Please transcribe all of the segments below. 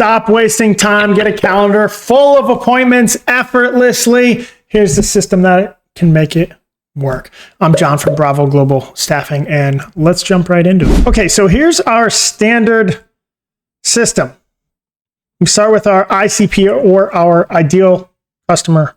stop wasting time, get a calendar full of appointments effortlessly. Here's the system that can make it work. I'm John from Bravo Global Staffing, and let's jump right into it. Okay, so here's our standard system. We start with our ICP, or our ideal customer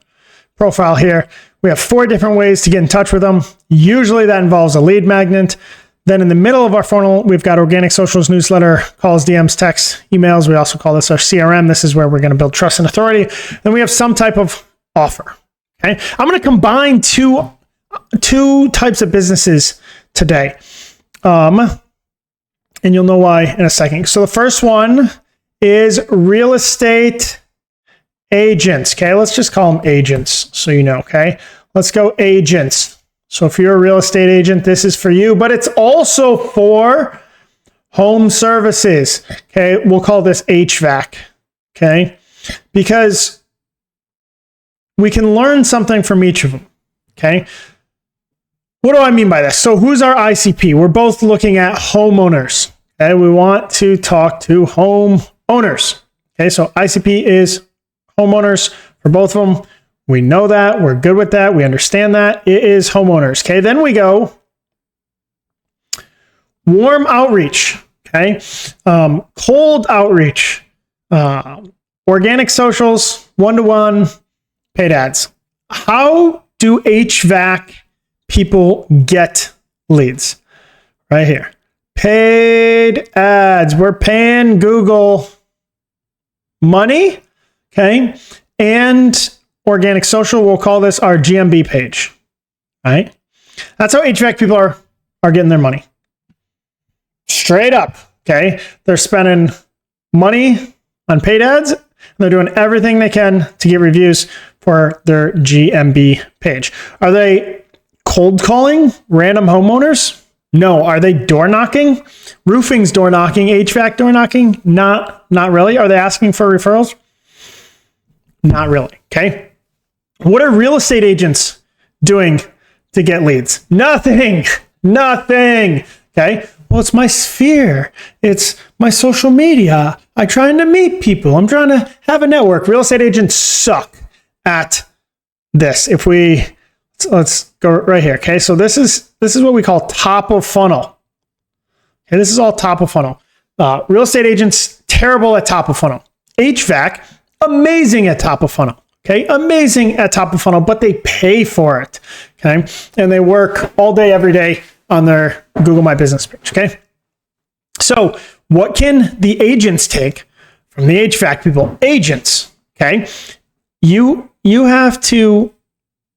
profile here. We have 4 different ways to get in touch with them. Usually that involves a lead magnet. Then in the middle of our funnel, we've got organic socials, newsletter, calls, DMs, texts, emails. We also call this our CRM. This is where we're going to build trust and authority. Then we have some type of offer. Okay, I'm going to combine two types of businesses today, and you'll know why in a second. So the first one is real estate agents. Okay, let's just call them agents so you know. Okay, let's go agents. So if you're a real estate agent, this is for you, but it's also for home services. Okay, we'll call this HVAC. Okay, because we can learn something from each of them. Okay, what do I mean by this? So who's our ICP? We're both looking at homeowners. Okay, we want to talk to homeowners. Okay, so ICP is homeowners for both of them. We know that. We're good with that. We understand that. It is homeowners. Okay, then we go warm outreach. Okay, cold outreach, organic socials, one-to-one, paid ads. How do HVAC people get leads? Right here. Paid ads. We're paying Google money. Okay, and organic social, we'll call this our GMB page, right? That's how HVAC people are getting their money. Straight up, okay? They're spending money on paid ads, and they're doing everything they can to get reviews for their GMB page. Are they cold calling random homeowners? No. Are they door knocking? Roofing's door knocking, HVAC door knocking? Not really. Are they asking for referrals? Not really, okay? What are real estate agents doing to get leads? Nothing. Okay. Well, it's my sphere. It's my social media. I'm trying to meet people. I'm trying to have a network. Real estate agents suck at this. Let's go right here. Okay. So this is what we call top of funnel. Okay. This is all top of funnel. Real estate agents, terrible at top of funnel. HVAC, amazing at top of funnel. Okay, amazing at top of funnel, but they pay for it. Okay, and they work all day, every day on their Google My Business page. Okay, so what can the agents take from the HVAC people? Agents. Okay, you have to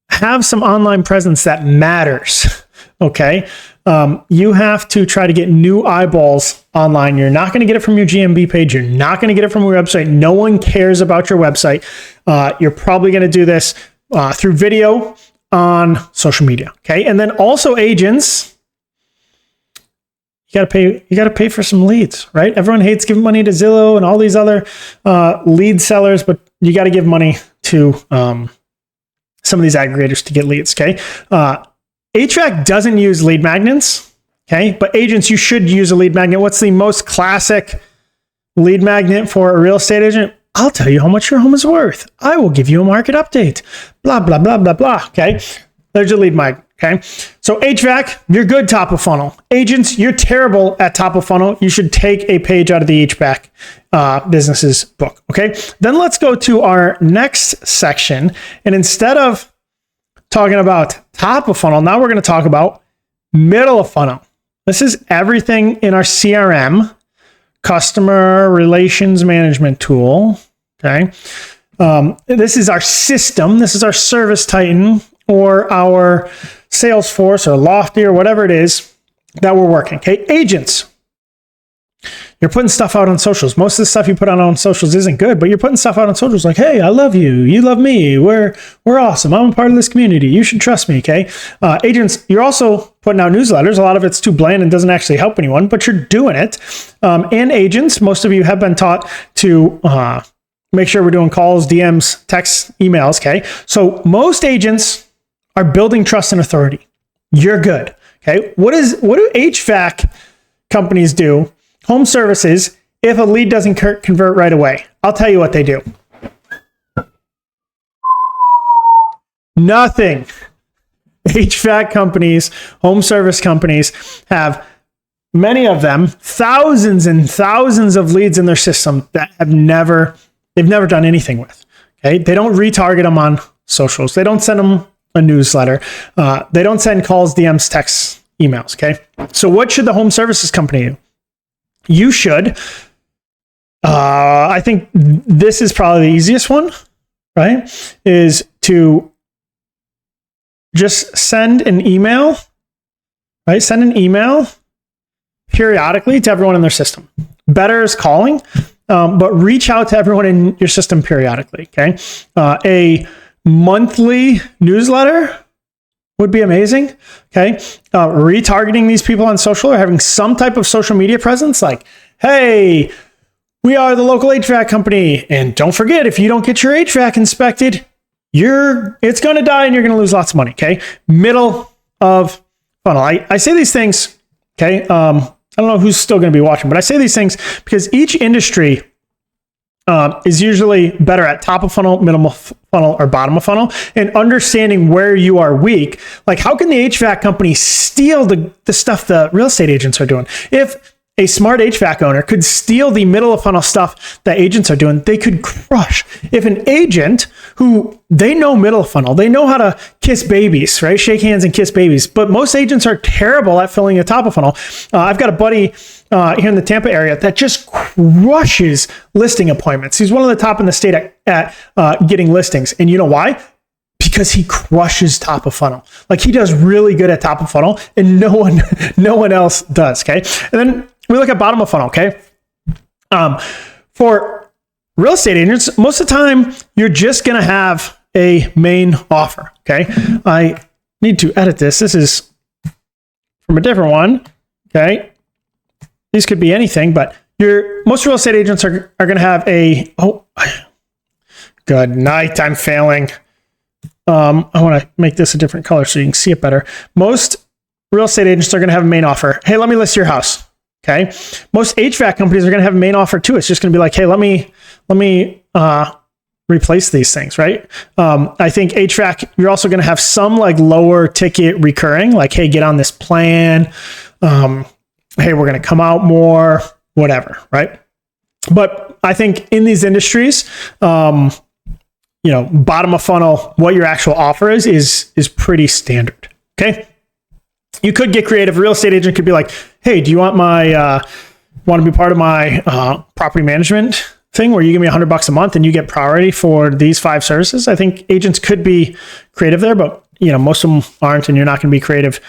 have some online presence that matters. Okay, you have to try to get new eyeballs online. You're not going to get it from your GMB page. You're not going to get it from your website. No one cares about your website. You're probably going to do this through video on social media. Okay, and then also agents, you got to pay for some leads, right? Everyone hates giving money to Zillow and all these other lead sellers, but you got to give money to some of these aggregators to get leads. Okay. HVAC doesn't use lead magnets, okay? But agents, you should use a lead magnet. What's the most classic lead magnet for a real estate agent? I'll tell you how much your home is worth. I will give you a market update. Blah, blah, blah, blah, blah, okay? There's your lead magnet, okay? So HVAC, you're good top of funnel. Agents, you're terrible at top of funnel. You should take a page out of the HVAC business's book, okay? Then let's go to our next section. And instead of talking about top of funnel, now we're going to talk about middle of funnel. This is everything in our CRM, customer relations management tool. Okay. This is our system. This is our Service Titan or our Salesforce or Lofty or whatever it is that we're working. Okay. Agents. You're putting stuff out on socials. Most of the stuff you put out on socials isn't good, but you're putting stuff out on socials like, hey, I love you. You love me. We're awesome. I'm a part of this community. You should trust me, okay? Agents, you're also putting out newsletters. A lot of it's too bland and doesn't actually help anyone, but you're doing it. And agents, most of you have been taught to make sure we're doing calls, DMs, texts, emails, okay? So most agents are building trust and authority. You're good, okay? What do HVAC companies do? Home services if a lead doesn't convert right away? I'll tell you what they do. Nothing. HVAC companies, home service companies have, many of them, thousands and thousands of leads in their system that they've never done anything with. Okay, they don't retarget them on socials. They don't send them a newsletter. They don't send calls, DMs, texts, emails. Okay, so what should the home services company do? You should. I think this is probably the easiest one, right? Is to just send an email, right? Send an email periodically to everyone in their system. Better is calling, but reach out to everyone in your system periodically, okay? A monthly newsletter would be amazing, okay? Retargeting these people on social or having some type of social media presence like, hey, we are the local HVAC company, and don't forget, if you don't get your HVAC inspected, it's going to die and you're going to lose lots of money, okay? Middle of funnel. I say these things, okay? I don't know who's still going to be watching, but I say these things because each industry is usually better at top of funnel, middle of funnel, or bottom of funnel, and understanding where you are weak. Like, how can the HVAC company steal the stuff the real estate agents are doing? If a smart HVAC owner could steal the middle of funnel stuff that agents are doing, they could crush. If an agent who they know middle of funnel, they know how to kiss babies, right? Shake hands and kiss babies. But most agents are terrible at filling a top of funnel. I've got a buddy here in the Tampa area that just crushes listing appointments. He's one of the top in the state at getting listings. And you know why? Because he crushes top of funnel. Like, he does really good at top of funnel, and no one else does. Okay. And then we look at bottom of funnel. Okay. For real estate agents, most of the time you're just going to have a main offer. Okay. I need to edit this. This is from a different one. Okay. These could be anything, but most real estate agents are going to have good night. I'm failing. I want to make this a different color so you can see it better. Most real estate agents are going to have a main offer. Hey, let me list your house. Okay. Most HVAC companies are going to have a main offer too. It's just going to be like, hey, let me replace these things, right? I think HVAC, you're also going to have some like lower ticket recurring, like, hey, get on this plan. Hey, we're going to come out more, whatever, right? But I think in these industries, bottom of funnel, what your actual offer is pretty standard. Okay. You could get creative. A real estate agent could be like, hey, do you want want to be part of my property management thing where you give me $100 a month and you get priority for these 5 services? I think agents could be creative there, but most of them aren't, and you're not going to be creative.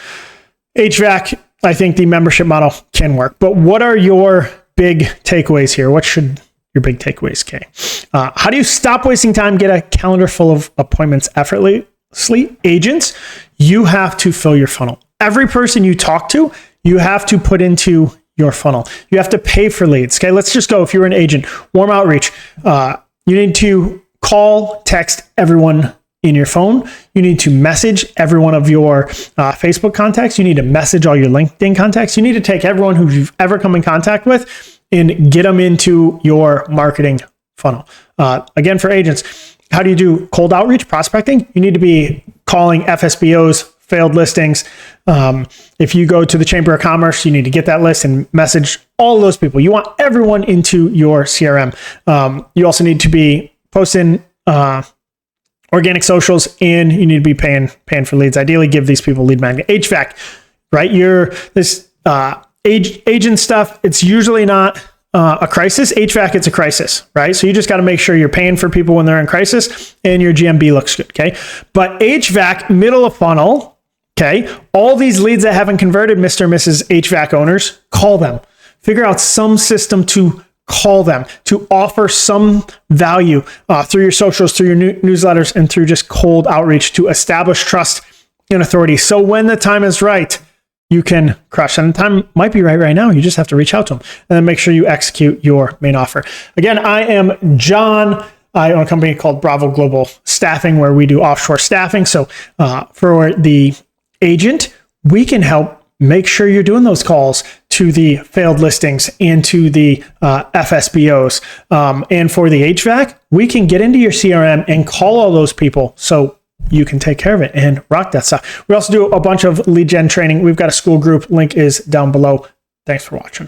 HVAC, I think the membership model can work. But what are your big takeaways here? What should your big takeaways, Kay? How do you stop wasting time, get a calendar full of appointments effortlessly? Agents, you have to fill your funnel. Every person you talk to, you have to put into your funnel. You have to pay for leads. Okay, let's just go. If you're an agent, warm outreach. You need to call, text everyone in your phone. You need to message every one of your Facebook contacts. You need to message all your LinkedIn contacts. You need to take everyone who you've ever come in contact with and get them into your marketing funnel. Again, for agents, how do you do cold outreach prospecting? You need to be calling FSBOs, failed listings. If you go to the Chamber of Commerce, you need to get that list and message all those people. You want everyone into your CRM. You also need to be posting organic socials, and you need to be paying for leads. Ideally, give these people lead magnet. HVAC, right? This agent stuff, it's usually not a crisis. HVAC, it's a crisis, right? So you just got to make sure you're paying for people when they're in crisis and your GMB looks good, okay? But HVAC, middle of funnel, okay? All these leads that haven't converted, Mr. and Mrs. HVAC owners, call them. Figure out some system to call them, to offer some value through your socials, through your newsletters, and through just cold outreach to establish trust and authority. So when the time is right, you can crush. And the time might be right now. You just have to reach out to them and then make sure you execute your main offer. Again, I am John. I own a company called Bravo Global Staffing where we do offshore staffing. So for the agent, we can help make sure you're doing those calls to the failed listings and to the FSBOs. And for the HVAC, we can get into your CRM and call all those people so you can take care of it and rock that stuff. We also do a bunch of lead gen training. We've got a school group. Link is down below. Thanks for watching.